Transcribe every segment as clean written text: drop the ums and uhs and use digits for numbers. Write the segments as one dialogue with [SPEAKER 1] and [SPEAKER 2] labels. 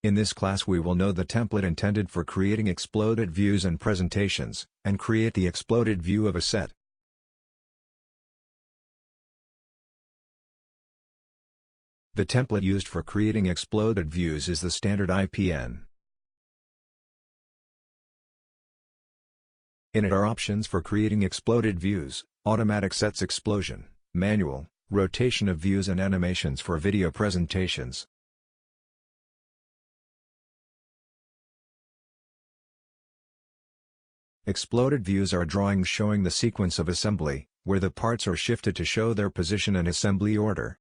[SPEAKER 1] In this class we will know the template intended for creating exploded views and presentations, and create the exploded view of a set. The template used for creating exploded views is the standard IPN. In it are options for creating exploded views, automatic sets explosion, manual, rotation of views and animations for video presentations. Exploded views are drawings showing the sequence of assembly, where the parts are shifted to show their position and assembly order.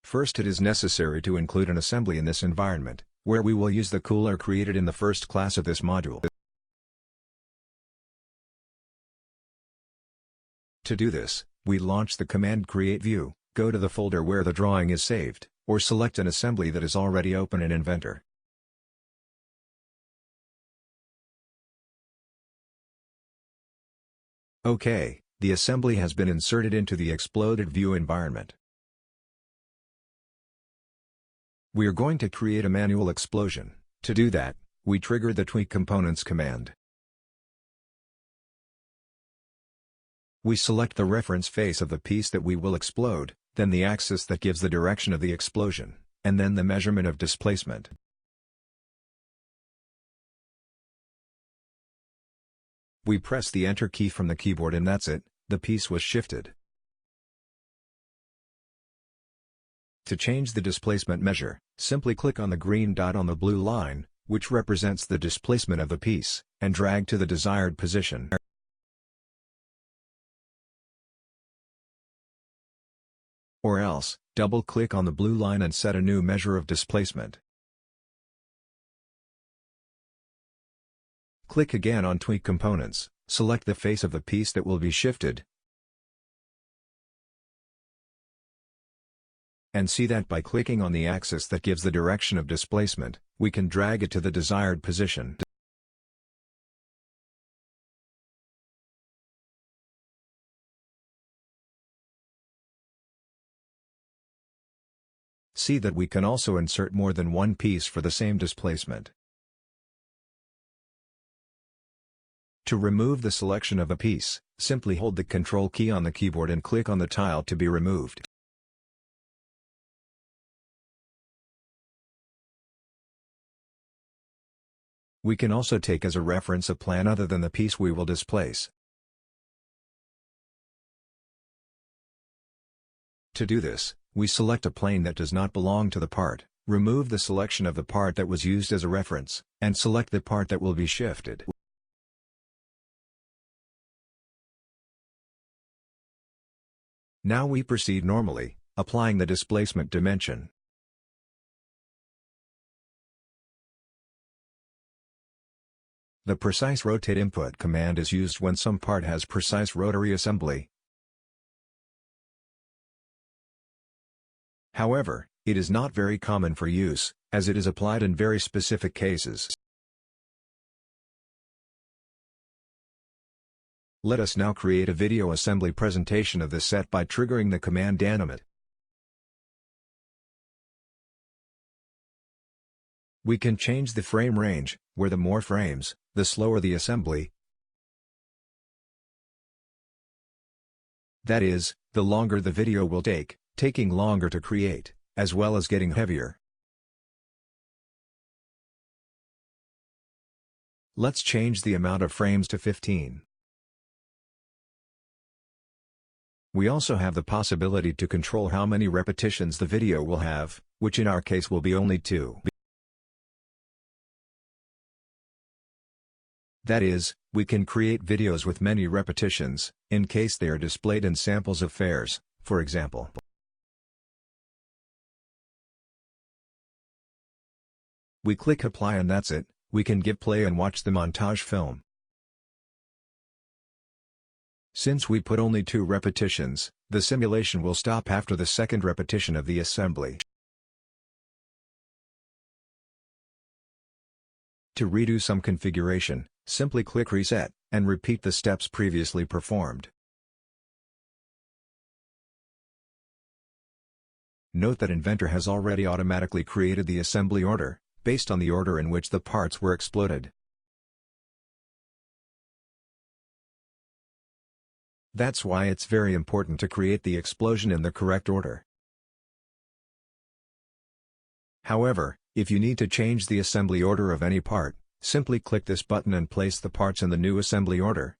[SPEAKER 1] First, it is necessary to include an assembly in this environment, where we will use the cooler created in the first class of this module. To do this, we launch the command Create View, go to the folder where the drawing is saved, or select an assembly that is already open in Inventor. OK, the assembly has been inserted into the exploded view environment. We are going to create a manual explosion. To do that, we trigger the Tweak Components command. We select the reference face of the piece that we will explode, then the axis that gives the direction of the explosion, and then the measurement of displacement. We press the Enter key from the keyboard and that's it, the piece was shifted. To change the displacement measure, simply click on the green dot on the blue line, which represents the displacement of the piece, and drag to the desired position. Or else, double-click on the blue line and set a new measure of displacement. Click again on Tweak Components, select the face of the piece that will be shifted, and see that by clicking on the axis that gives the direction of displacement, we can drag it to the desired position. See that we can also insert more than one piece for the same displacement. To remove the selection of a piece, simply hold the Ctrl key on the keyboard and click on the tile to be removed. We can also take as a reference a plan other than the piece we will displace. To do this, we select a plane that does not belong to the part, remove the selection of the part that was used as a reference, and select the part that will be shifted. Now we proceed normally, applying the displacement dimension. The Precise Rotate input command is used when some part has precise rotary assembly. However, it is not very common for use, as it is applied in very specific cases. Let us now create a video assembly presentation of this set by triggering the command Animate. We can change the frame range, where the more frames, the slower the assembly. That is, the longer the video will take, taking longer to create, as well as getting heavier. Let's change the amount of frames to 15. We also have the possibility to control how many repetitions the video will have, which in our case will be only 2. That is, we can create videos with many repetitions, in case they are displayed in samples of fares, for example. We click Apply and that's it, we can give play and watch the montage film. Since we put only 2 repetitions, the simulation will stop after the second repetition of the assembly. To redo some configuration, simply click Reset, and repeat the steps previously performed. Note that Inventor has already automatically created the assembly order, based on the order in which the parts were exploded. That's why it's very important to create the explosion in the correct order. However, if you need to change the assembly order of any part, simply click this button and place the parts in the new assembly order.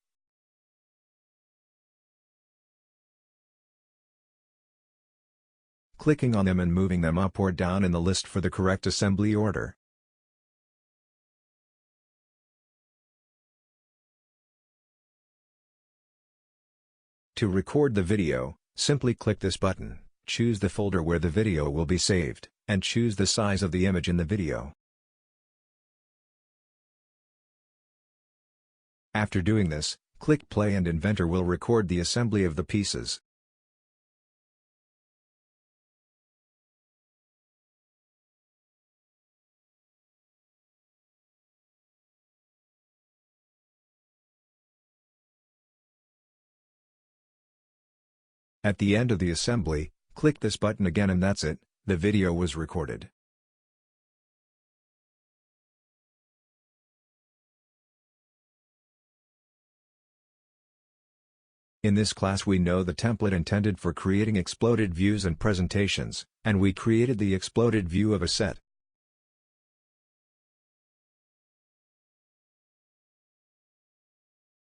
[SPEAKER 1] Clicking on them and moving them up or down in the list for the correct assembly order. To record the video, simply click this button, choose the folder where the video will be saved, and choose the size of the image in the video. After doing this, click play and Inventor will record the assembly of the pieces. At the end of the assembly, click this button again and that's it, the video was recorded. In this class we know the template intended for creating exploded views and presentations, and we created the exploded view of a set.